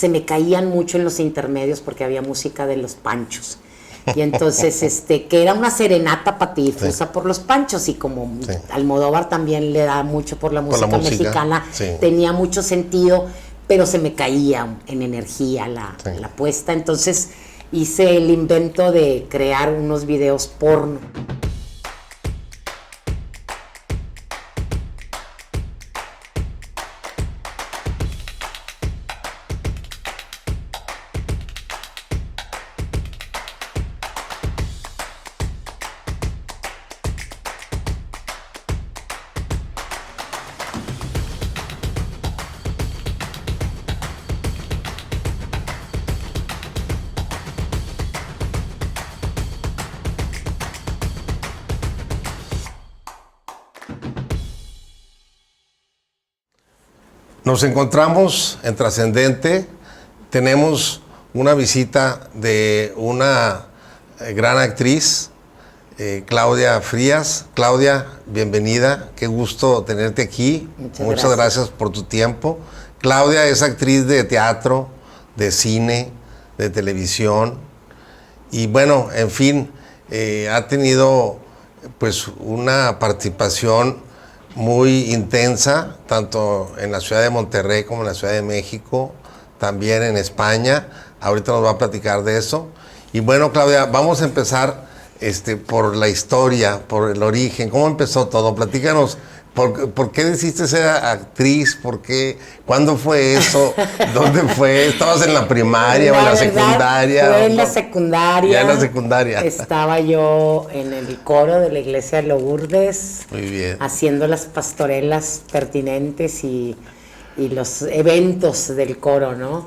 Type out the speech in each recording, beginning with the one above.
se me caían mucho en los intermedios porque había música de los Panchos. Y entonces, que era una serenata patidifusa por los Panchos, y como Almodóvar también le da mucho por la música mexicana, tenía mucho sentido, pero se me caía en energía la puesta. Entonces hice el invento de crear unos videos porno. Nos encontramos en Trascendente, tenemos una visita de una gran actriz, Claudia Frías. Claudia, bienvenida, qué gusto tenerte aquí. Muchas gracias por tu tiempo. Claudia es actriz de teatro, de cine, de televisión, y bueno, en fin, ha tenido pues una participación muy intensa, tanto en la ciudad de Monterrey como en la Ciudad de México, también en España. Ahorita nos va a platicar de eso. Y bueno, Claudia, vamos a empezar por la historia, por el origen. ¿Cómo empezó todo? Platícanos, ¿por qué decidiste ser actriz? ¿Por qué? ¿Cuándo fue eso? ¿Dónde fue? ¿Estabas en la primaria o en la secundaria? Fue en la secundaria. Ya en la secundaria. Estaba yo en el coro de la iglesia de Lourdes. Muy bien. Haciendo las pastorelas pertinentes y los eventos del coro, ¿no?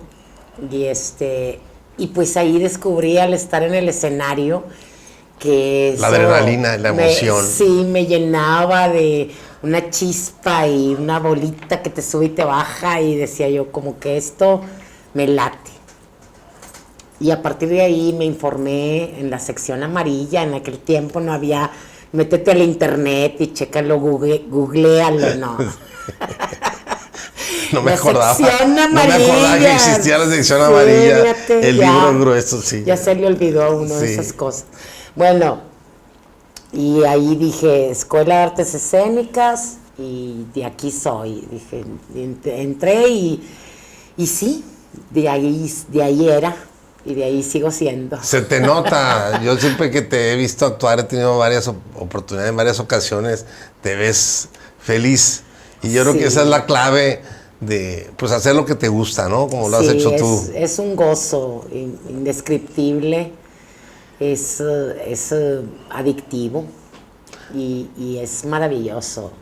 Y pues ahí descubrí, al estar en el escenario, que la adrenalina, la emoción. Sí, me llenaba de una chispa y una bolita que te sube y te baja, y decía yo, como que esto me late. Y a partir de ahí me informé en la sección amarilla. En aquel tiempo no había, métete al internet y chécalo, googlealo, no. No me acordaba. Sección amarilla. No me acordaba que existía la sección amarilla. Fíjate, el libro grueso, sí. Ya se le olvidó a uno de esas cosas. Bueno, y ahí dije, Escuela de Artes Escénicas, y de aquí soy. Dije, entré y sí, de ahí era, y de ahí sigo siendo. Se te nota. Yo siempre que te he visto actuar, he tenido varias oportunidades, en varias ocasiones, te ves feliz. Y yo creo que esa es la clave de pues hacer lo que te gusta, ¿no? Como lo has hecho tú. Es un gozo indescriptible. Es adictivo y es maravilloso.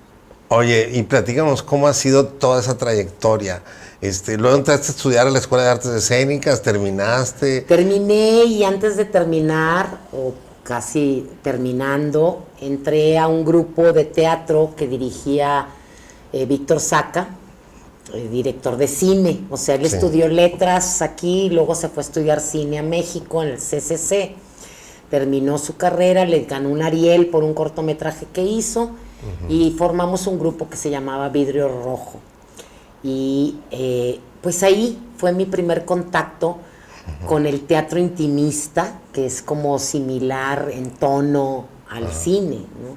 Oye, y platícanos cómo ha sido toda esa trayectoria. Luego entraste a estudiar a la Escuela de Artes Escénicas, terminaste. Terminé, y antes de terminar, o casi terminando, entré a un grupo de teatro que dirigía Víctor Saca, director de cine. O sea, él estudió letras aquí, luego se fue a estudiar cine a México en el CCC. Terminó su carrera, le ganó un Ariel por un cortometraje que hizo, y formamos un grupo que se llamaba Vidrio Rojo. Y pues ahí fue mi primer contacto con el teatro intimista, que es como similar en tono al cine, ¿no?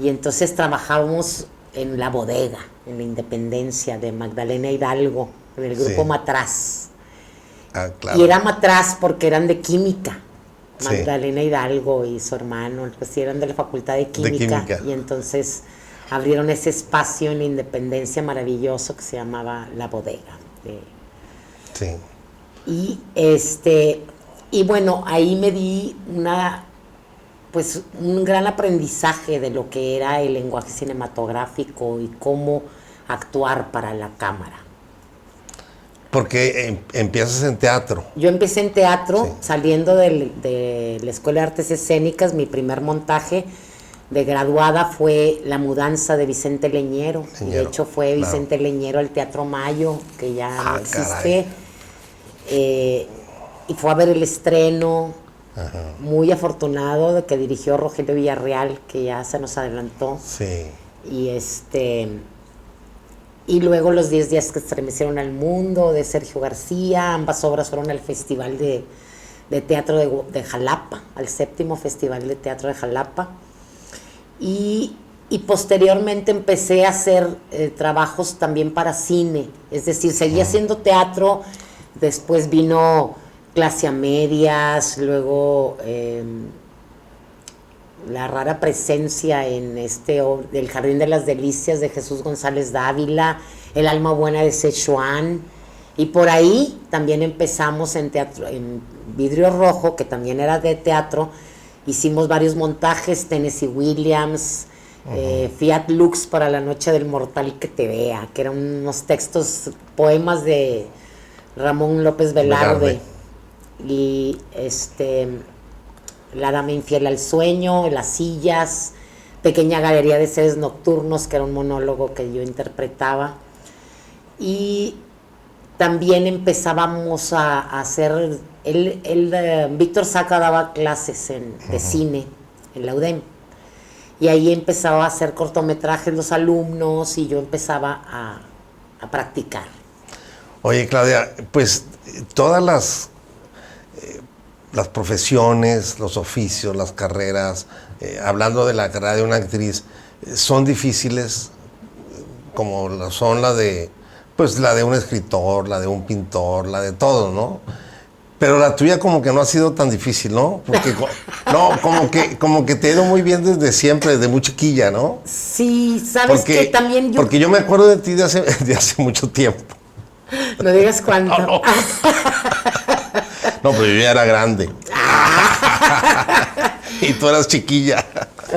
Y entonces trabajábamos en La Bodega, en la Independencia de Magdalena Hidalgo, en el grupo Matraz. Claro. Y era Matraz porque eran de química. Magdalena Hidalgo y su hermano, pues eran de la Facultad de Química. Y entonces abrieron ese espacio en la Independencia maravilloso que se llamaba La Bodega. Y bueno, ahí me di un gran aprendizaje de lo que era el lenguaje cinematográfico y cómo actuar para la cámara. Porque empiezas en teatro. Yo empecé en teatro, saliendo de la Escuela de Artes Escénicas. Mi primer montaje de graduada fue La Mudanza de Vicente Leñero. De hecho, fue Vicente Leñero al Teatro Mayo, que ya no existe. Y fue a ver el estreno. Muy afortunado de que dirigió Rogelio Villarreal, que ya se nos adelantó. Sí. y luego Los 10 días que estremecieron al mundo, de Sergio García. Ambas obras fueron al Festival de Teatro de Jalapa, al 7º Festival de Teatro de Jalapa. Y posteriormente empecé a hacer trabajos también para cine, es decir, seguí haciendo teatro, después vino Clase a Medias, luego La rara presencia en del Jardín de las Delicias de Jesús González Dávila, El alma buena de Sichuan, y por ahí también empezamos en teatro, en Vidrio Rojo, que también era de teatro. Hicimos varios montajes, Tennessee Williams, Fiat Lux para la noche del mortal y que te vea, que eran unos textos, poemas de Ramón López Velarde. Y La dama infiel al sueño, Las sillas, Pequeña galería de seres nocturnos, que era un monólogo que yo interpretaba. Y también empezábamos a hacer, Víctor Saca daba clases de cine en la UDEM, y ahí empezaba a hacer cortometrajes los alumnos y yo empezaba a practicar. Oye, Claudia, pues todas las profesiones, los oficios, las carreras, hablando de la carrera de una actriz, son difíciles, como son la de un escritor, la de un pintor, la de todo, ¿no? Pero la tuya como que no ha sido tan difícil, ¿no? Porque como que te ha ido muy bien desde siempre, desde muy chiquilla, ¿no? Sí, sabes que también yo... Porque yo me acuerdo de ti de hace mucho tiempo. No digas cuánto. No, no. No, pero yo ya era grande. Y tú eras chiquilla.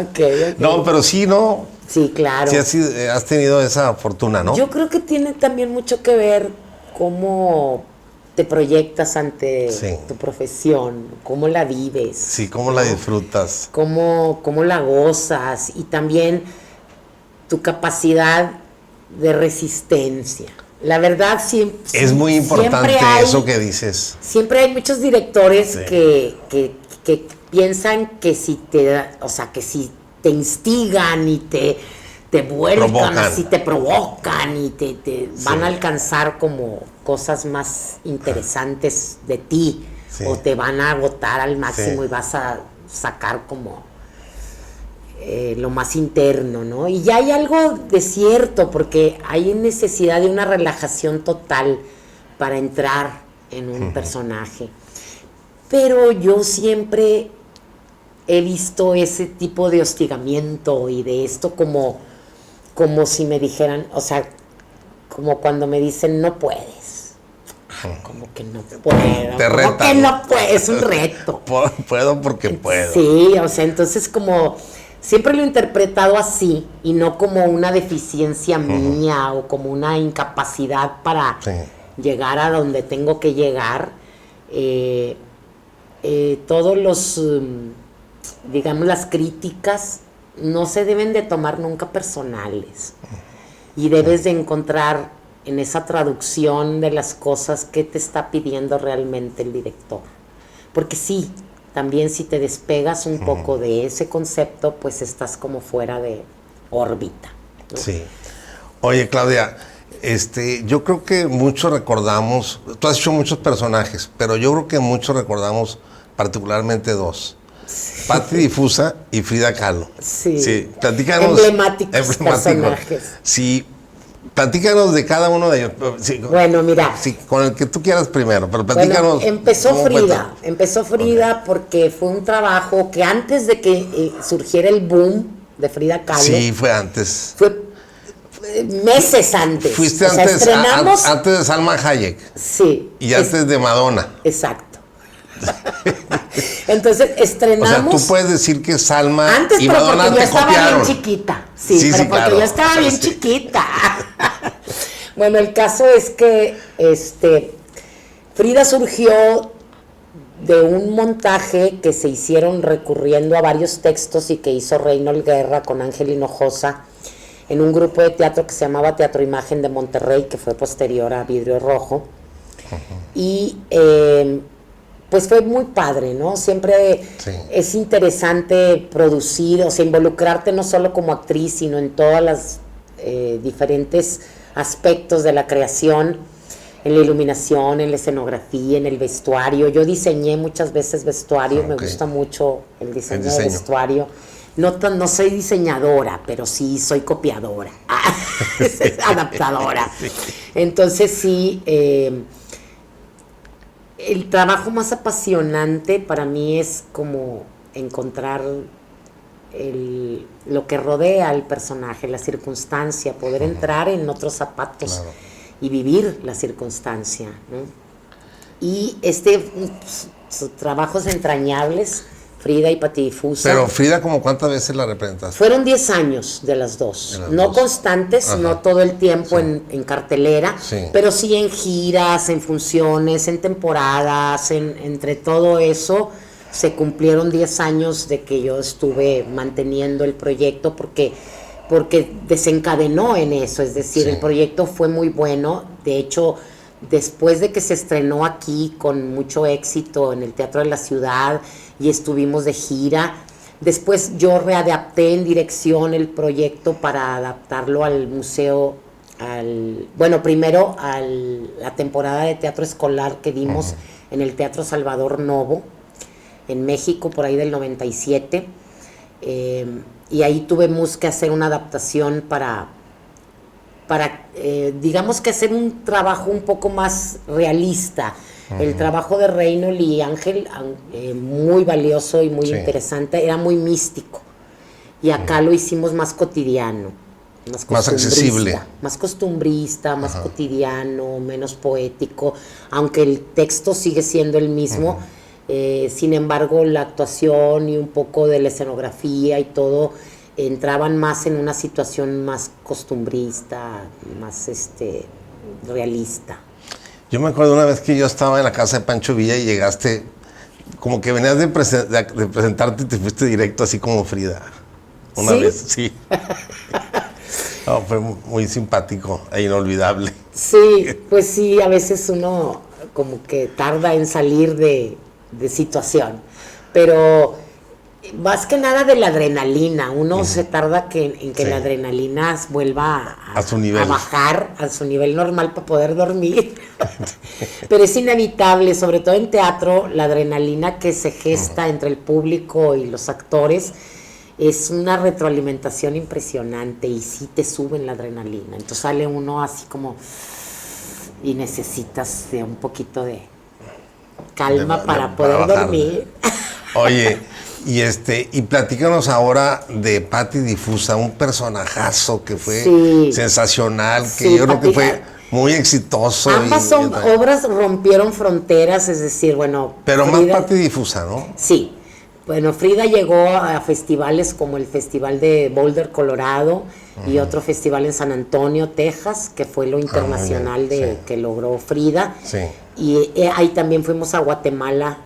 Okay. No, pero sí, ¿no? Sí, claro. Sí has tenido esa fortuna, ¿no? Yo creo que tiene también mucho que ver cómo te proyectas ante tu profesión, cómo la vives. Sí, cómo la disfrutas. Cómo la gozas, y también tu capacidad de resistencia. La verdad, es muy importante eso que dices. Siempre hay muchos directores que piensan que si te instigan y te vuelcan, así te provocan y te van a alcanzar como cosas más interesantes de ti, o te van a agotar al máximo y vas a sacar como lo más interno, ¿no? Y ya hay algo de cierto, porque hay necesidad de una relajación total para entrar en un personaje. Pero yo siempre he visto ese tipo de hostigamiento y de esto como si me dijeran, o sea, como cuando me dicen no puedes. Como que no puedo. Te retan. Que no puedo, es un reto. Puedo porque puedo. Sí, o sea, entonces como siempre lo he interpretado así y no como una deficiencia mía o como una incapacidad para llegar a donde tengo que llegar. Todos los, digamos, las críticas no se deben de tomar nunca personales, y debes de encontrar en esa traducción de las cosas que te está pidiendo realmente el director, porque sí, también si te despegas un poco de ese concepto, pues estás como fuera de órbita, ¿no? Sí. Oye, Claudia, yo creo que muchos recordamos, tú has hecho muchos personajes, pero yo creo que muchos recordamos particularmente dos. Sí. Patti Difusa y Frida Kahlo. Sí. Platícanos. Emblemáticos personajes. Sí. Platícanos de cada uno de ellos. Sí, bueno, mira. Sí, con el que tú quieras primero, pero platícanos. Bueno, empezó Frida porque fue un trabajo que antes de que surgiera el boom de Frida Kahlo. Sí, fue antes. Fue meses antes. Fuiste antes de Salma Hayek. Sí. Y antes de Madonna. Exacto. Entonces estrenamos. O sea, tú puedes decir que Salma antes, y pero Madonna porque te yo estaba copiaron. bien chiquita. Sí, pero porque claro. yo estaba bien chiquita. Bueno, el caso es que Frida surgió de un montaje que se hicieron recurriendo a varios textos y que hizo Reynold Guerra con Ángel Hinojosa en un grupo de teatro que se llamaba Teatro Imagen de Monterrey, que fue posterior a Vidrio Rojo. Y pues fue muy padre, ¿no? Siempre es interesante producir, o sea, involucrarte no solo como actriz, sino en todas las diferentes aspectos de la creación, en la iluminación, en la escenografía, en el vestuario. Yo diseñé muchas veces vestuario, me gusta mucho el diseño de vestuario. No soy diseñadora, pero sí soy copiadora, adaptadora. Entonces sí, el trabajo más apasionante para mí es como encontrar lo que rodea al personaje, la circunstancia, poder entrar en otros zapatos y vivir la circunstancia, ¿no? Y trabajos entrañables, Frida y Patidifusa. Pero Frida, ¿como cuántas veces la representaste? Fueron 10 años de las dos. No constantes, no todo el tiempo en cartelera, pero sí en giras, en funciones, en temporadas, entre todo eso se cumplieron 10 años de que yo estuve manteniendo el proyecto porque desencadenó en eso, es decir, el proyecto fue muy bueno. De hecho, después de que se estrenó aquí con mucho éxito en el Teatro de la Ciudad y estuvimos de gira, después yo readapté en dirección el proyecto para adaptarlo al museo, primero a la temporada de teatro escolar que dimos en el Teatro Salvador Novo, en México, por ahí del 97, y ahí tuvimos que hacer una adaptación para digamos que hacer un trabajo un poco más realista. El trabajo de Reynold y Ángel, muy valioso y muy interesante, era muy místico. Y acá lo hicimos más cotidiano, más accesible. Más costumbrista, más cotidiano, menos poético, aunque el texto sigue siendo el mismo. Sin embargo, la actuación y un poco de la escenografía y todo entraban más en una situación más costumbrista, más realista. Yo me acuerdo una vez que yo estaba en la casa de Pancho Villa y llegaste, como que venías de presentarte y te fuiste directo así como Frida. Una vez, sí. No, fue muy simpático e inolvidable. Sí, pues sí, a veces uno como que tarda en salir de situación, pero más que nada de la adrenalina, uno se tarda en que la adrenalina vuelva a su nivel, a bajar a su nivel normal para poder dormir. Pero es inevitable, sobre todo en teatro, la adrenalina que se gesta entre el público y los actores es una retroalimentación impresionante y sí te suben la adrenalina. Entonces sale uno así como y necesitas de un poquito de calma para poder dormir. Oye, y platícanos ahora de Patidifusa, un personajazo que fue sensacional, que yo creo que fue muy exitoso. Ambas obras rompieron fronteras, es decir, bueno... Pero Frida, más Patidifusa, ¿no? Sí. Bueno, Frida llegó a festivales como el Festival de Boulder, Colorado, y otro festival en San Antonio, Texas, que fue lo internacional que logró Frida. Sí. Y ahí también fuimos a Guatemala,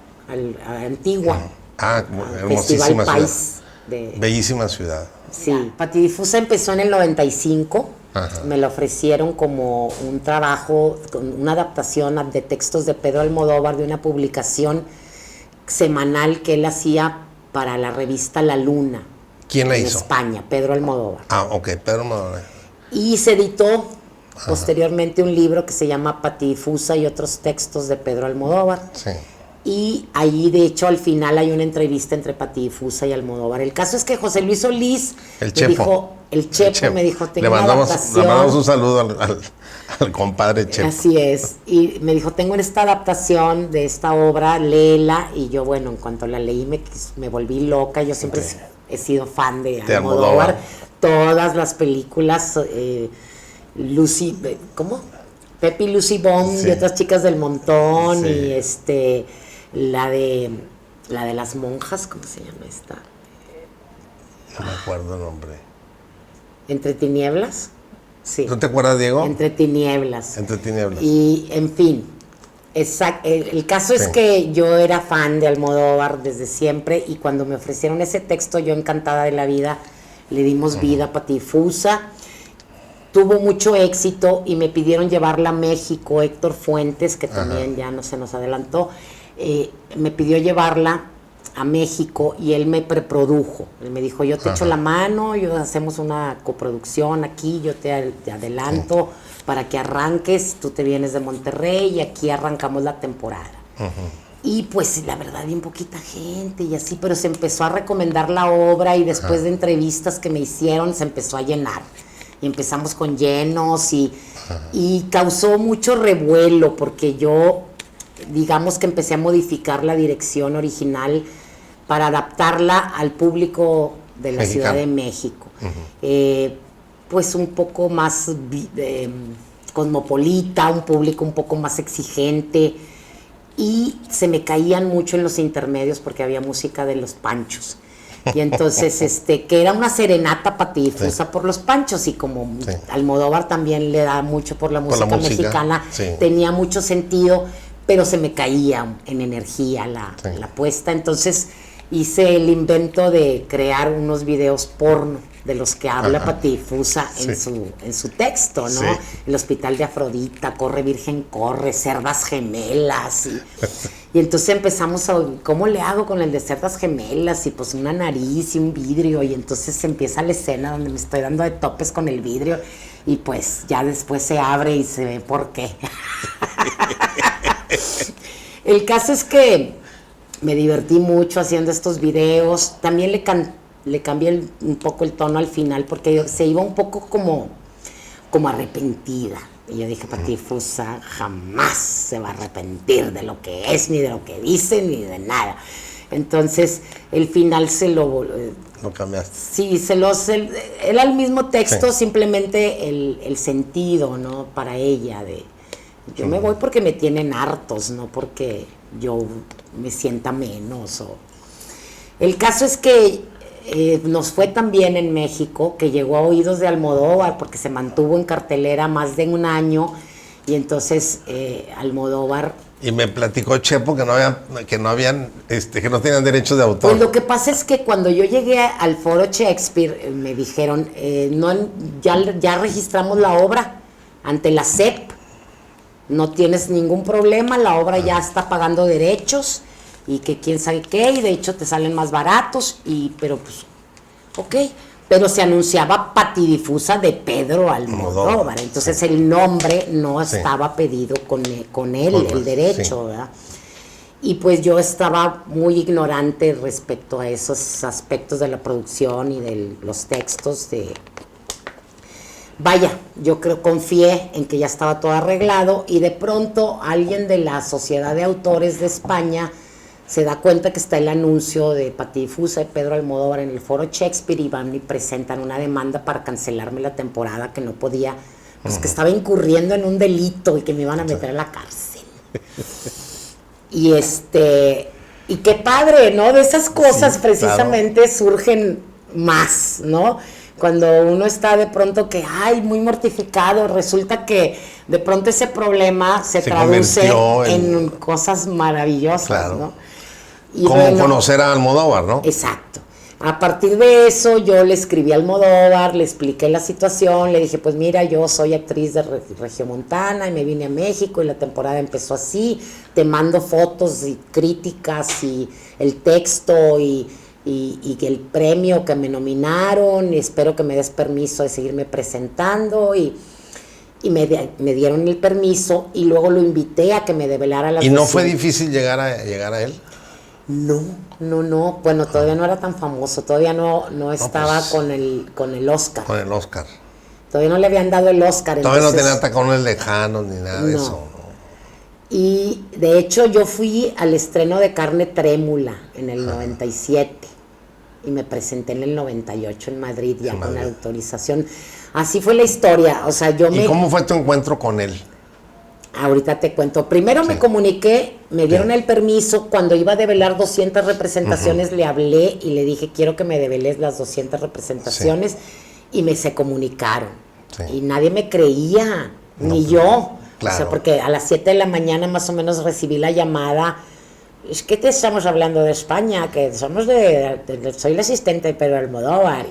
a Antigua. Hermosísima ciudad. Bellísima ciudad. Sí, Patidifusa empezó en el 95. Me la ofrecieron como un trabajo, una adaptación de textos de Pedro Almodóvar, de una publicación semanal que él hacía para la revista La Luna. ¿Quién la hizo? En España, Pedro Almodóvar. Pedro Almodóvar. Y se editó posteriormente un libro que se llama Patidifusa y otros textos de Pedro Almodóvar. Sí. Y ahí, de hecho, al final hay una entrevista entre Patidifusa y Almodóvar. El caso es que José Luis Solís el Chepo me dijo, tengo una adaptación. Le mandamos un saludo al compadre Chepo. Así es. Y me dijo, tengo esta adaptación de esta obra, léela. Y yo, bueno, en cuanto la leí me volví loca. Yo siempre he sido fan de Almodóvar. Todas las películas, Lucy, ¿cómo? Pepe y Lucy Bond y otras chicas del montón. Y la de las monjas, ¿cómo se llama esta? No me acuerdo el nombre. Entre tinieblas. Sí. ¿No te acuerdas, Diego? Entre tinieblas. Entre tinieblas. Y, en fin, el caso es que yo era fan de Almodóvar desde siempre y cuando me ofrecieron ese texto, yo encantada de la vida, le dimos vida a Patidifusa. Tuvo mucho éxito y me pidieron llevarla a México. Héctor Fuentes, que también ya no se nos adelantó, me pidió llevarla a México y él me preprodujo. Él me dijo, yo te echo la mano, hacemos una coproducción aquí, yo te adelanto para que arranques, tú te vienes de Monterrey y aquí arrancamos la temporada. Y pues la verdad bien poquita gente y así, pero se empezó a recomendar la obra y después de entrevistas que me hicieron se empezó a llenar. Y empezamos con llenos y causó mucho revuelo porque yo, digamos que empecé a modificar la dirección original para adaptarla al público de la Ciudad de México. Pues un poco más cosmopolita, un público un poco más exigente, y se me caían mucho en los intermedios porque había música de los Panchos. Y entonces, que era una serenata patidifusa por los Panchos, y como Almodóvar también le da mucho por la música mexicana, tenía mucho sentido, pero se me caía en energía la puesta. Entonces hice el invento de crear unos videos porno de los que habla Patidifusa en su texto, ¿no? El Hospital de Afrodita, Corre Virgen Corre, Cerdas Gemelas, y entonces empezamos a, ¿cómo le hago con el de Cerdas Gemelas? Y pues una nariz y un vidrio, y entonces empieza la escena donde me estoy dando de topes con el vidrio, y pues ya después se abre y se ve por qué. El caso es que me divertí mucho haciendo estos videos. También le cambié un poco el tono al final porque se iba un poco como arrepentida. Y yo dije, Patidifusa jamás se va a arrepentir de lo que es, ni de lo que dice, ni de nada. Entonces, el final lo cambiaste. Sí, era el mismo texto, simplemente el sentido, ¿no? Para ella yo me voy porque me tienen hartos, no porque yo me sienta menos. El caso es que nos fue tan bien en México que llegó a oídos de Almodóvar porque se mantuvo en cartelera más de un año, y entonces Almodóvar... Y me platicó Chepo que no tenían derechos de autor. Pues lo que pasa es que cuando yo llegué al Foro Shakespeare me dijeron, ya registramos la obra ante la SEP, no tienes ningún problema, la obra ya está pagando derechos, y que quién sabe qué, y de hecho te salen más baratos, pero pues, ok. Pero se anunciaba Patidifusa de Pedro Almodóvar, entonces el nombre no estaba pedido con él, el derecho, ¿verdad? Y pues yo estaba muy ignorante respecto a esos aspectos de la producción y de los textos Vaya, yo confié en que ya estaba todo arreglado, y de pronto alguien de la Sociedad de Autores de España se da cuenta que está el anuncio de Patidifusa y Pedro Almodóvar en el Foro Shakespeare, y van y presentan una demanda para cancelarme la temporada, que no podía, pues que estaba incurriendo en un delito y que me iban a meter a la cárcel. Y y qué padre, ¿no? De esas cosas precisamente surgen más, ¿no? Cuando uno está de pronto muy mortificado, resulta que de pronto ese problema se traduce en cosas maravillosas, ¿no? Y como conocer a Almodóvar, ¿no? Exacto. A partir de eso yo le escribí a Almodóvar, le expliqué la situación, le dije, pues mira, yo soy actriz de Regiomontana y me vine a México y la temporada empezó así, te mando fotos y críticas y el texto y el premio que me nominaron, y espero que me des permiso de seguirme presentando, y me dieron el permiso, y luego lo invité a que me develara las... ¿Y no fue difícil llegar a él? No, bueno, todavía no era tan famoso, todavía no estaba con el Oscar. Con el Oscar. Todavía no le habían dado el Oscar. Todavía no tenía tacones lejanos ni nada de eso. ¿No? Y de hecho yo fui al estreno de Carne Trémula en el 97 y me presenté en el 98 en Madrid, ya con la autorización. Así fue la historia, o sea, ¿Y cómo fue tu encuentro con él? Ahorita te cuento. Primero me comuniqué, me dieron el permiso. Cuando iba a develar 200 representaciones, le hablé y le dije, quiero que me develes las 200 representaciones. Y se comunicaron. Y nadie me creía, ni yo. Claro. O sea, porque a las 7 de la mañana más o menos recibí la llamada. Es que te estamos hablando de España, que somos soy la asistente de Pedro Almodóvar.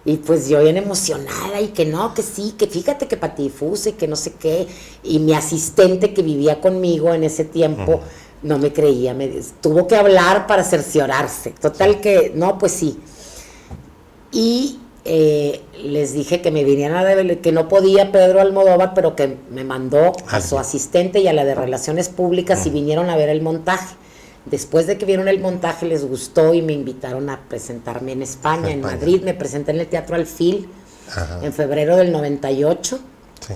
Y pues yo bien emocionada, y que no, que sí, que fíjate que Patidifusa y que no sé qué. Y mi asistente que vivía conmigo en ese tiempo no me creía, tuvo que hablar para cerciorarse. Total que, no, pues sí. Y les dije que me vinieran a ver, que no podía Pedro Almodóvar, pero que me mandó a su asistente y a la de Relaciones Públicas y vinieron a ver el montaje. Después de que vieron el montaje les gustó y me invitaron a presentarme en España, en Madrid. Me presenté en el Teatro Alfil en febrero del 98. Sí.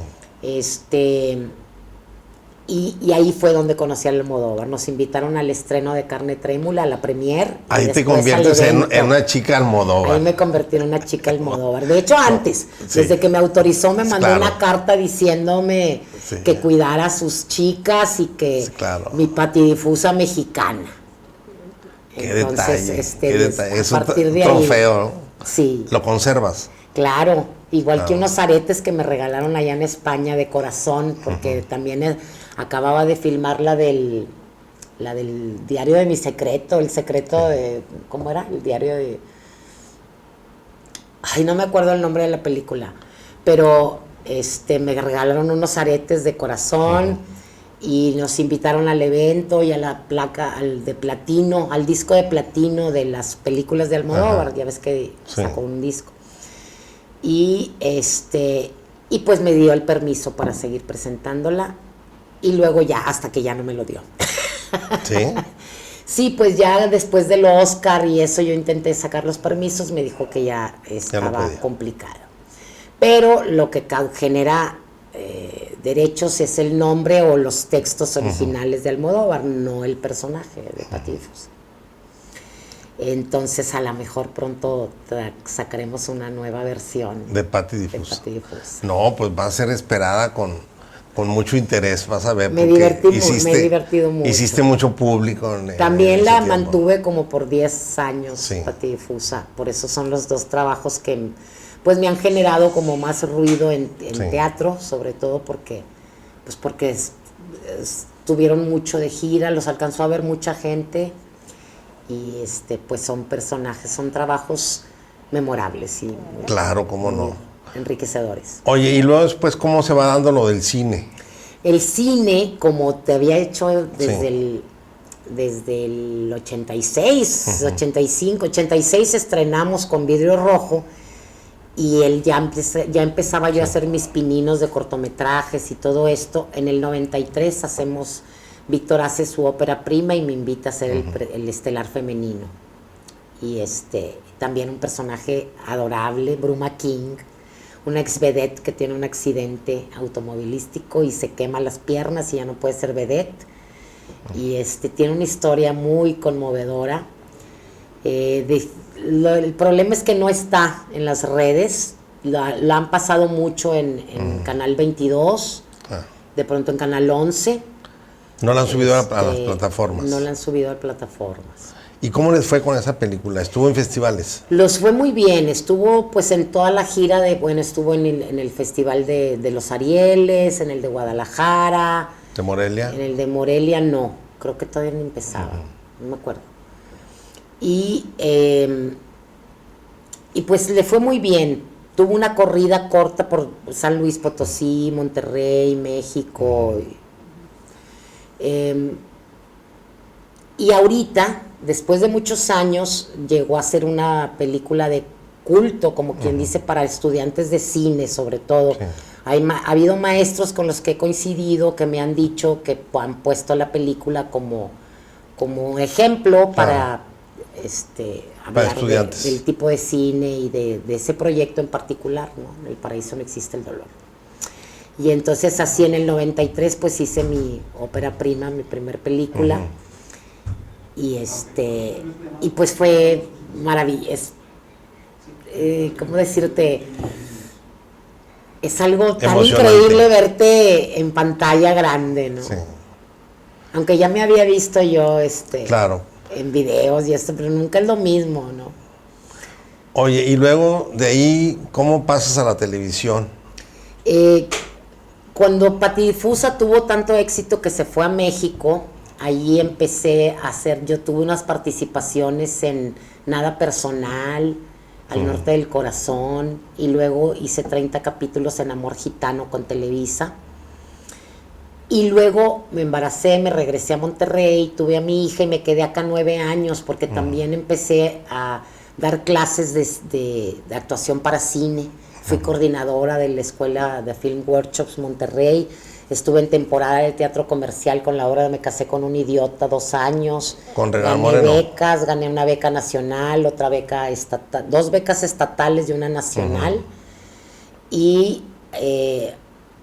Y ahí fue donde conocí a Almodóvar. Nos invitaron al estreno de Carne Trémula, a la premier. Ahí te conviertes en una chica Almodóvar. Ahí me convertí en una chica Almodóvar. De hecho, antes, desde que me autorizó, me mandó una carta diciéndome que cuidara a sus chicas y que mi patidifusa mexicana. Qué entonces, detalle. Es a partir de trofeo, ¿no? Sí. ¿Lo conservas? Claro, igual que unos aretes que me regalaron allá en España de corazón, porque también acababa de filmar la del diario de mi secreto, el secreto de, ¿cómo era? El diario de, ay, no me acuerdo el nombre de la película, pero me regalaron unos aretes de corazón y nos invitaron al evento y a la placa, al de platino, al disco de platino de las películas de Almodóvar, ya ves que sacó un disco. Y y pues me dio el permiso para seguir presentándola y luego ya, hasta que ya no me lo dio. ¿Sí? Sí, pues ya después del Oscar y eso yo intenté sacar los permisos, me dijo que ya estaba complicado. Pero lo que genera derechos es el nombre o los textos originales de Almodóvar, no el personaje de Patidifusa. Entonces a lo mejor pronto sacaremos una nueva versión de Patidifusa. No, pues va a ser esperada con mucho interés, vas a ver. Me he divertido mucho. Hiciste mucho público. También la mantuve como por 10 años, Patidifusa. Por eso son los dos trabajos que pues me han generado como más ruido en teatro, sobre todo porque estuvieron mucho de gira, los alcanzó a ver mucha gente. Y pues son personajes, son trabajos memorables y claro, cómo no, enriquecedores. Oye, y luego después, ¿cómo se va dando lo del cine? El cine, como te había hecho desde el 86, 85, 86 estrenamos con Vidrio Rojo y ya empezaba yo a hacer mis pininos de cortometrajes y todo esto. En el 93 Víctor hace su ópera prima y me invita a hacer el estelar femenino. Y también un personaje adorable, Bruma King, una ex vedette que tiene un accidente automovilístico y se quema las piernas y ya no puede ser vedette. Y tiene una historia muy conmovedora. El problema es que no está en las redes, la han pasado mucho en Canal 22, de pronto en Canal 11. No la han subido a las plataformas. No la han subido a plataformas. ¿Y cómo les fue con esa película? ¿Estuvo en festivales? Los fue muy bien, estuvo pues en toda la gira estuvo en el Festival de los Arieles, en el de Guadalajara. ¿De Morelia? En el de Morelia no, creo que todavía no empezaba, no me acuerdo. Y pues le fue muy bien, tuvo una corrida corta por San Luis Potosí, Monterrey, México. Y ahorita, después de muchos años, llegó a ser una película de culto, como quien dice, para estudiantes de cine, sobre todo. Sí. Ha habido maestros con los que he coincidido que me han dicho que han puesto la película como ejemplo para hablar del tipo de cine y de ese proyecto en particular, ¿no? En El paraíso no existe el dolor. Y entonces así en el 93 pues hice mi ópera prima, mi primer película. Y y pues fue maravilloso. ¿Cómo decirte? Es algo tan increíble verte en pantalla grande, ¿no? Sí. Aunque ya me había visto yo claro, en videos y pero nunca es lo mismo, ¿no? Oye, y luego de ahí, ¿cómo pasas a la televisión? Cuando Patidifusa tuvo tanto éxito que se fue a México, ahí empecé a hacer, yo tuve unas participaciones en Nada Personal, Al Norte del Corazón, y luego hice 30 capítulos en Amor Gitano con Televisa. Y luego me embaracé, me regresé a Monterrey, tuve a mi hija y me quedé acá 9 años porque también empecé a dar clases de actuación para cine. Fui coordinadora de la Escuela de Film Workshops Monterrey. Estuve en temporada de teatro comercial con la obra de Me casé con un idiota 2 años. Con Renan Gané Moreno. becas, gané una beca nacional, otra beca estatal, 2 becas estatales y una nacional. Y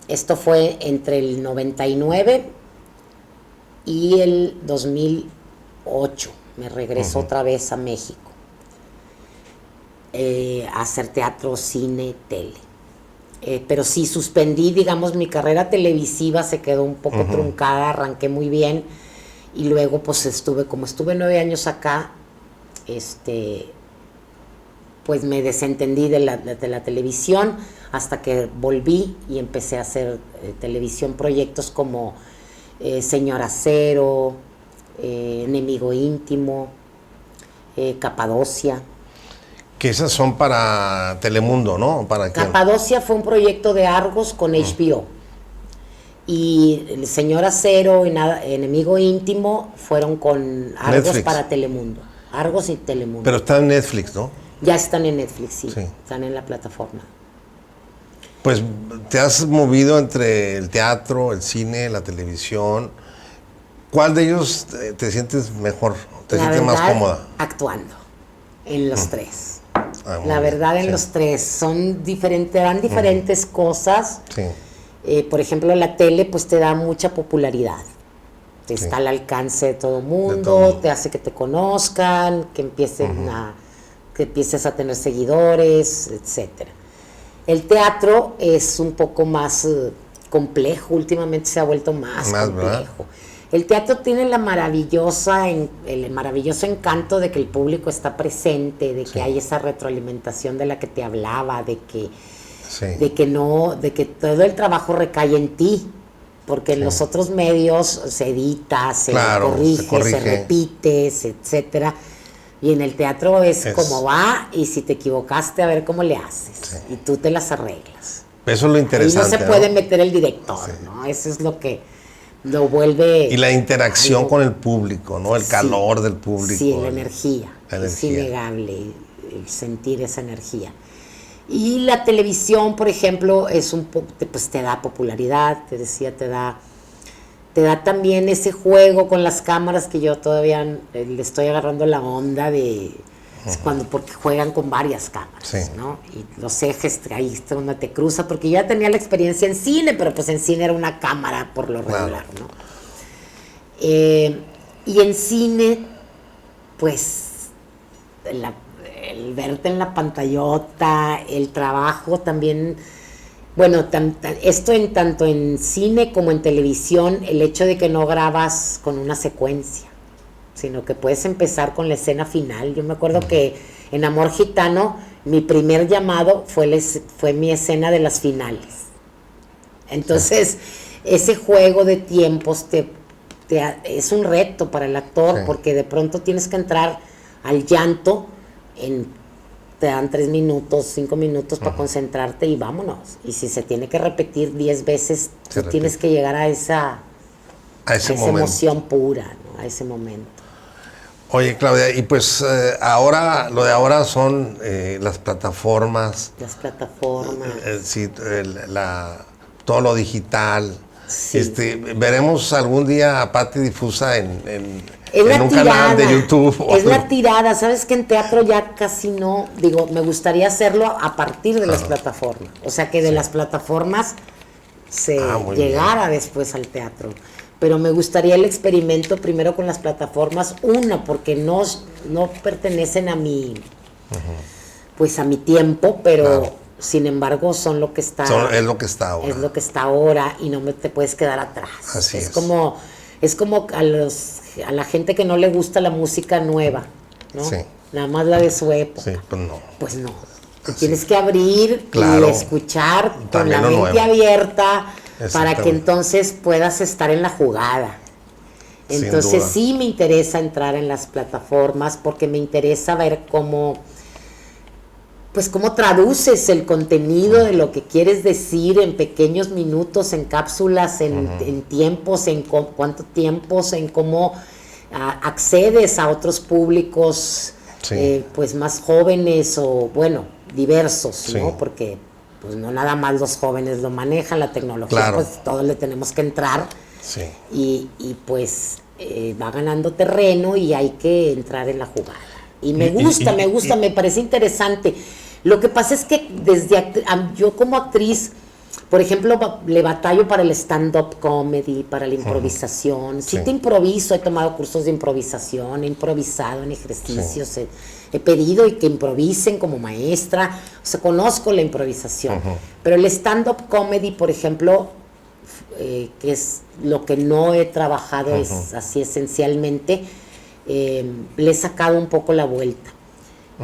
esto fue entre el 99 y el 2008. Me regresó otra vez a México a hacer teatro, cine, tele. Pero sí, suspendí, digamos, mi carrera televisiva se quedó un poco truncada, arranqué muy bien y luego pues estuve 9 años acá, pues me desentendí de la televisión hasta que volví y empecé a hacer televisión, proyectos como Señor Acero, Enemigo Íntimo, Capadocia. Que esas son para Telemundo, ¿no? ¿Para quién? Capadocia fue un proyecto de Argos con HBO. Y el Señor Acero y Enemigo Íntimo fueron con Argos Netflix. para Telemundo. Argos y Telemundo. Pero está en Netflix, ¿no? Ya están en Netflix, sí. Sí. Están en la plataforma. Pues te has movido entre el teatro, el cine, la televisión. ¿Cuál de ellos te sientes mejor? ¿Te La sientes más verdad, cómoda? actuando en los tres. Muy La bien, verdad, en sí. los tres. Son diferentes, dan diferentes cosas. Sí. Por ejemplo, la tele pues te da mucha popularidad. Sí. Está al alcance de todo De mundo, todo mundo. te hace que te conozcan, que empieces a tener seguidores, etcétera. El teatro es un poco más complejo, últimamente se ha vuelto más complejo. ¿Verdad? El teatro tiene el maravilloso encanto de que el público está presente, de que hay esa retroalimentación de la que te hablaba, de que todo el trabajo recae en ti, porque en los otros medios se edita, se corrige, se repite, etcétera. Y en el teatro es como va, y si te equivocaste, a ver cómo le haces. Y tú te las arreglas. Eso es lo interesante. Y no se puede meter el director, ¿no? Eso es lo que lo vuelve... Y la interacción con el público, ¿no? El calor del público. Sí, la energía. Es innegable el sentir esa energía. Y la televisión, por ejemplo, es un poco, pues te da popularidad, te decía, te da también ese juego con las cámaras que yo todavía le estoy agarrando la onda de porque juegan con varias cámaras, ¿no? Y los ejes, ahí está donde te cruza, porque ya tenía la experiencia en cine, pero pues en cine era una cámara por lo regular, ¿no? Y en cine, pues el verte en la pantallota, el trabajo también. Bueno, esto tanto en cine como en televisión, el hecho de que no grabas con una secuencia, sino que puedes empezar con la escena final. Yo me acuerdo que en Amor Gitano, mi primer llamado fue mi escena de las finales. Entonces, ese juego de tiempos es un reto para el actor, porque de pronto tienes que entrar al llanto te dan 3 minutos, 5 minutos para concentrarte y vámonos. Y si se tiene que repetir 10 veces, tú tienes que llegar a esa emoción pura, ¿no? A ese momento. Oye, Claudia, y pues ahora, lo de ahora son las plataformas. Las plataformas. Sí, todo lo digital. Sí. Veremos algún día a Pati Difusa en un tirada, canal de YouTube. Es la tirada, sabes que en teatro ya casi no, me gustaría hacerlo a partir de las plataformas, o sea que de las plataformas se llegara después al teatro, pero me gustaría el experimento primero con las plataformas, porque no pertenecen a mi, pues a mi tiempo, pero sin embargo son lo que está. Es lo que está ahora. Es lo que está ahora y no te puedes quedar atrás. Así es. Es como a la gente que no le gusta la música nueva, ¿no? Sí. Nada más la de su época. Sí, pues no. Pues no. Te tienes que abrir y escuchar con también la mente nuevo. abierta para que entonces puedas estar en la jugada. Entonces sí me interesa entrar en las plataformas porque me interesa ver cómo traduces el contenido de lo que quieres decir en pequeños minutos, en cápsulas, en tiempos, en cuánto tiempos, en cómo accedes a otros públicos pues más jóvenes o, bueno, diversos, Sí. ¿no? Porque pues no nada más los jóvenes lo manejan, la tecnología, Claro. pues todos le tenemos que entrar Sí. y pues va ganando terreno y hay que entrar en la jugada. Y me gusta, me parece interesante. Lo que pasa es que yo como actriz, por ejemplo, le batallo para el stand-up comedy, para la improvisación. Sí, Sí. te improviso, he tomado cursos de improvisación, he improvisado en ejercicios, he pedido y que improvisen como maestra, o sea, conozco la improvisación. Pero el stand-up comedy, por ejemplo, que es lo que no he trabajado es así esencialmente, le he sacado un poco la vuelta.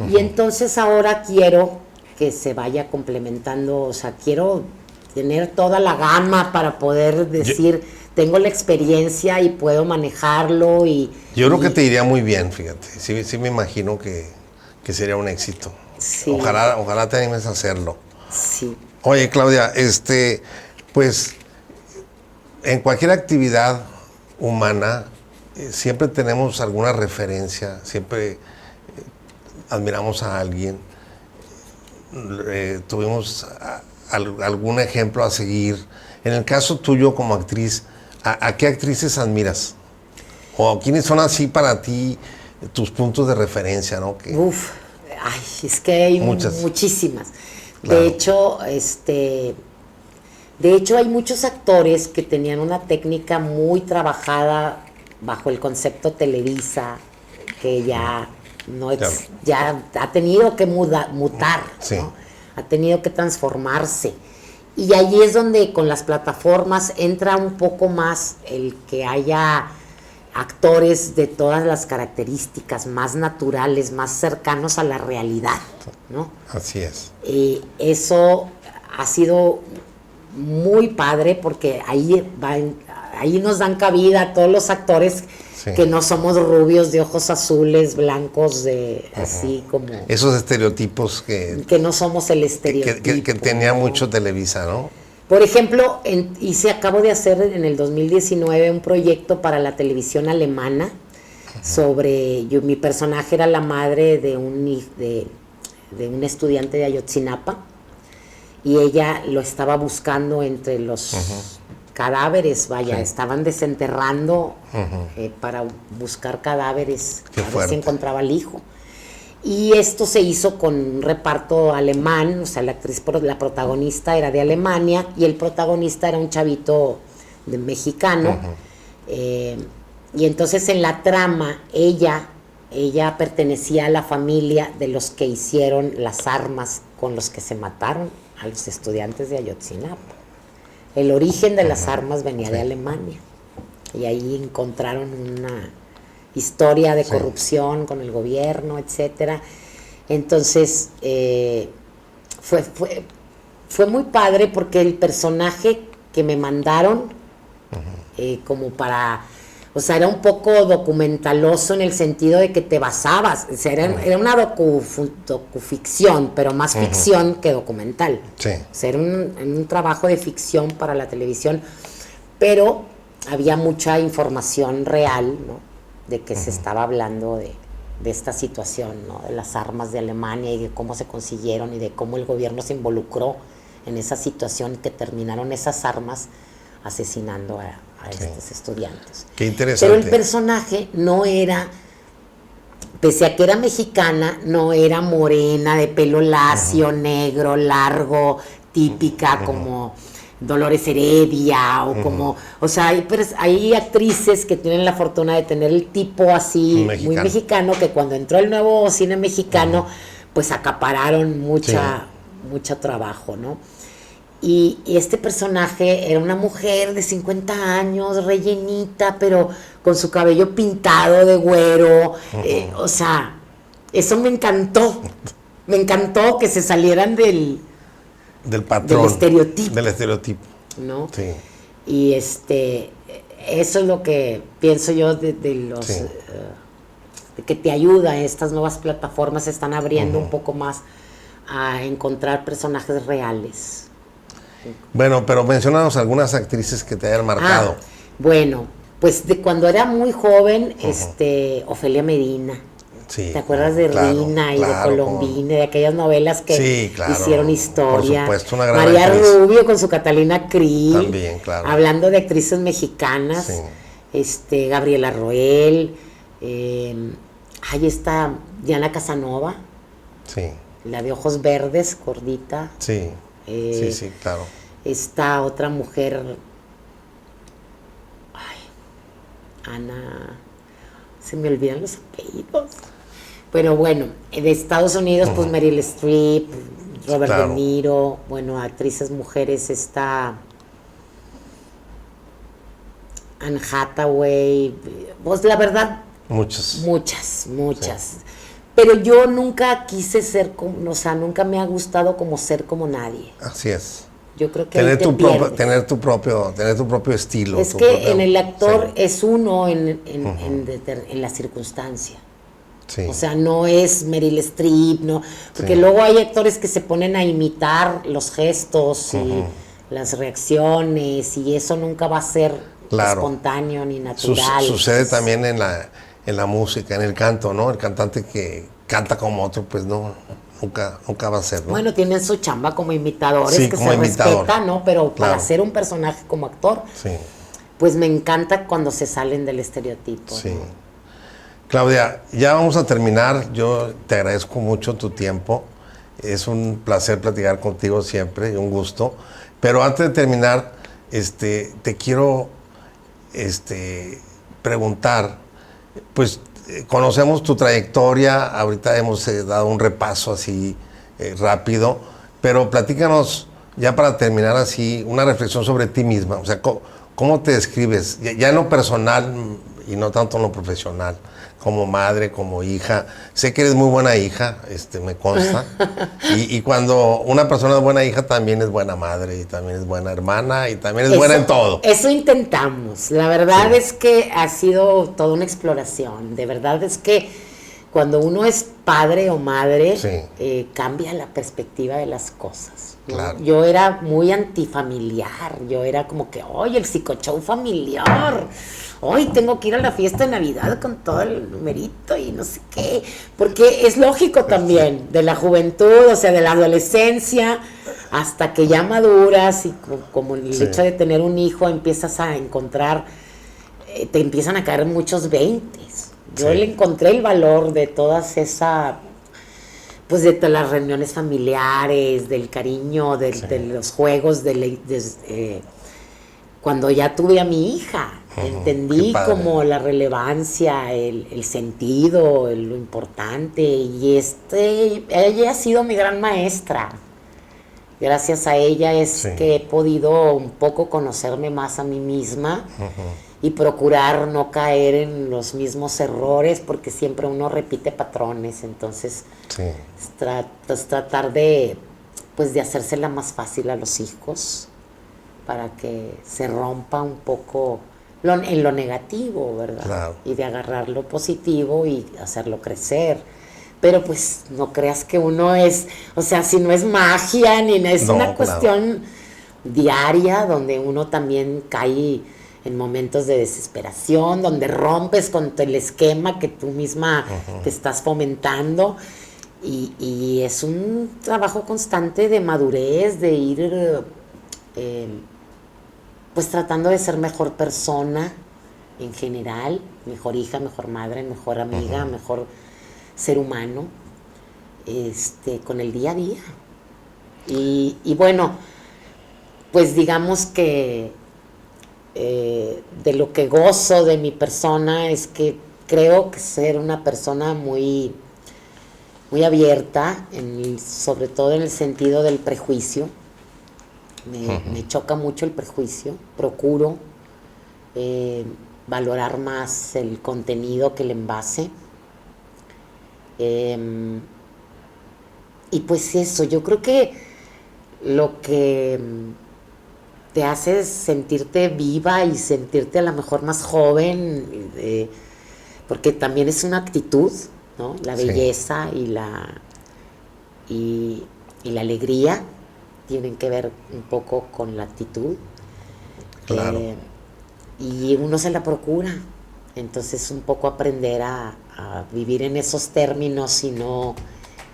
Y entonces ahora quiero que se vaya complementando, o sea, quiero tener toda la gama para poder decir, tengo la experiencia y puedo manejarlo. Yo creo que te iría muy bien, fíjate. Sí me imagino que sería un éxito. Sí. Ojalá te animes a hacerlo. Sí. Oye, Claudia, pues en cualquier actividad humana siempre tenemos alguna referencia, siempre admiramos a alguien, tuvimos algún ejemplo a seguir. En el caso tuyo como actriz, ¿a qué actrices admiras? ¿O quiénes son así para ti tus puntos de referencia, no? Uf, ay, es que hay muchísimas. Claro. De hecho hay muchos actores que tenían una técnica muy trabajada bajo el concepto Televisa, que ya ya ha tenido que mutar, Sí. ¿no? Ha tenido que transformarse. Y allí es donde con las plataformas entra un poco más el que haya actores de todas las características más naturales, más cercanos a la realidad, ¿no? Así es. Eso ha sido muy padre porque ahí nos dan cabida a todos los actores que no somos rubios de ojos azules, blancos, así como... Esos estereotipos que no somos el estereotipo. que tenía mucho Televisa, ¿no? Por ejemplo, acabo de hacer en el 2019 un proyecto para la televisión alemana sobre... mi personaje era la madre de un estudiante de Ayotzinapa y ella lo estaba buscando entre los cadáveres, estaban desenterrando para buscar cadáveres, Qué a ver fuerte. si encontraba al hijo. Y esto se hizo con un reparto alemán, o sea, la protagonista era de Alemania y el protagonista era un chavito mexicano. Y entonces en la trama ella pertenecía a la familia de los que hicieron las armas con los que se mataron a los estudiantes de Ayotzinapa. El origen de las armas venía de Alemania. Y ahí encontraron una historia de corrupción con el gobierno, etcétera. Entonces, fue muy padre porque el personaje que me mandaron, como para... O sea, era un poco documentaloso en el sentido de que te basabas. O sea, era una docuficción, pero más ficción que documental. Sí. O sea, era un trabajo de ficción para la televisión, pero había mucha información real, ¿no? De que se estaba hablando de esta situación, ¿no? De las armas de Alemania y de cómo se consiguieron y de cómo el gobierno se involucró en esa situación que terminaron esas armas asesinando a estos estudiantes. Qué interesante. Pero el personaje no era, pese a que era mexicana, no era morena, de pelo lacio, negro, largo, típica como Dolores Heredia o como, o sea, hay actrices que tienen la fortuna de tener el tipo así muy mexicano, que cuando entró el nuevo cine mexicano, pues acapararon mucho trabajo, ¿no? Y este personaje era una mujer de 50 años, rellenita, pero con su cabello pintado de güero. O sea, eso me encantó. Me encantó que se salieran del patrón. Del estereotipo. ¿No? Sí. Y eso es lo que pienso yo de los... de que te ayuda. Estas nuevas plataformas se están abriendo un poco más a encontrar personajes reales. Bueno, pero menciónanos algunas actrices que te hayan marcado. Bueno, pues de cuando era muy joven, Ofelia Medina. Sí, ¿Te acuerdas de claro, Rina y claro, de Colombina, de aquellas novelas que sí, claro, hicieron historia? por supuesto, una gran María actriz. Rubio con su Catalina Krill. También, claro. Hablando de actrices mexicanas, Gabriela Roel, ahí está Diana Casanova, Sí, la de ojos verdes, gordita. sí, Eh, sí, claro. Esta otra mujer, Ana, se me olvidan los apellidos. Pero bueno, de Estados Unidos, pues Meryl Streep, Robert Claro. De Niro, bueno, actrices mujeres está Anne Hathaway, pues la verdad, Muchas. muchas. Pero yo nunca quise ser como, o sea, nunca me ha gustado como ser como nadie. Así es. Yo creo que ahí te pierdes. Tener tu propio estilo. Es tu que propia- en el actor sí, es uno en la circunstancia. sí. O sea, no es Meryl Streep, no, porque Sí. luego hay actores que se ponen a imitar los gestos y las reacciones y eso nunca va a ser Claro. espontáneo ni natural. Sucede Pues, también en la música, en el canto, ¿no? El cantante que canta como otro, pues no, nunca va a ser, ¿no? bueno, tienen su chamba como imitadores Sí, que como se imitador. respeta, ¿no? Pero para Claro. ser un personaje como actor, Sí, pues me encanta cuando se salen del estereotipo. sí. ¿no? Claudia, ya vamos a terminar. Yo te agradezco mucho tu tiempo. Es un placer platicar contigo siempre y un gusto. Pero antes de terminar, te quiero preguntar, pues conocemos tu trayectoria, ahorita hemos dado un repaso así rápido, pero platícanos, ya para terminar así, una reflexión sobre ti misma, o sea, ¿cómo te describes? Ya en lo personal y no tanto en lo profesional, como madre, como hija. Sé que eres muy buena hija, me consta. Y cuando una persona es buena hija, también es buena madre, y también es buena hermana, y también es buena en todo. Eso intentamos. La verdad Sí. es que ha sido toda una exploración. De verdad es que cuando uno es padre o madre, Sí. cambia la perspectiva de las cosas, ¿no? Claro. Yo era muy antifamiliar. Yo era como que, oye, el psicochow familiar. Hoy tengo que ir a la fiesta de Navidad con todo el numerito y no sé qué. Porque es lógico también, de la juventud, o sea, de la adolescencia, hasta que ya maduras y como el Sí. hecho de tener un hijo empiezas a encontrar, te empiezan a caer muchos veintes. Yo Sí. le encontré el valor de todas esas, pues de las reuniones familiares, del cariño, de los juegos, cuando ya tuve a mi hija. Entendí Qué padre. como la relevancia, el sentido, lo importante, y ella ha sido mi gran maestra. Gracias a ella es Sí. que he podido un poco conocerme más a mí misma y procurar no caer en los mismos errores, porque siempre uno repite patrones. Entonces, Sí. es tratar de hacérsela más fácil a los hijos para que se rompa un poco en lo negativo, ¿verdad? Claro. Y de agarrar lo positivo y hacerlo crecer. Pero pues no creas que uno es, o sea, si no es magia, ni es No, una claro. cuestión diaria donde uno también cae en momentos de desesperación, donde rompes con el esquema que tú misma te estás fomentando. Y es un trabajo constante de madurez, de ir pues tratando de ser mejor persona en general, mejor hija, mejor madre, mejor amiga, mejor ser humano, con el día a día. Y bueno, pues digamos que de lo que gozo de mi persona es que creo que ser una persona muy, muy abierta, sobre todo en el sentido del prejuicio. Me choca mucho el prejuicio. Procuro valorar más el contenido que el envase. Y pues eso, yo creo que lo que te hace sentirte viva y sentirte a lo mejor más joven, porque también es una actitud, ¿no? La Sí. belleza y la alegría tienen que ver un poco con la actitud. Claro. Y uno se la procura. Entonces un poco aprender a vivir en esos términos y no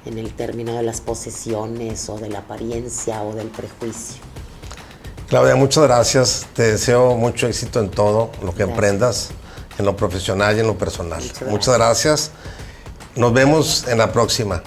en el término de las posesiones o de la apariencia o del prejuicio. Claudia, muchas gracias. Te deseo mucho éxito en todo lo que emprendas, en lo profesional y en lo personal. Muchas gracias. Nos vemos en la próxima.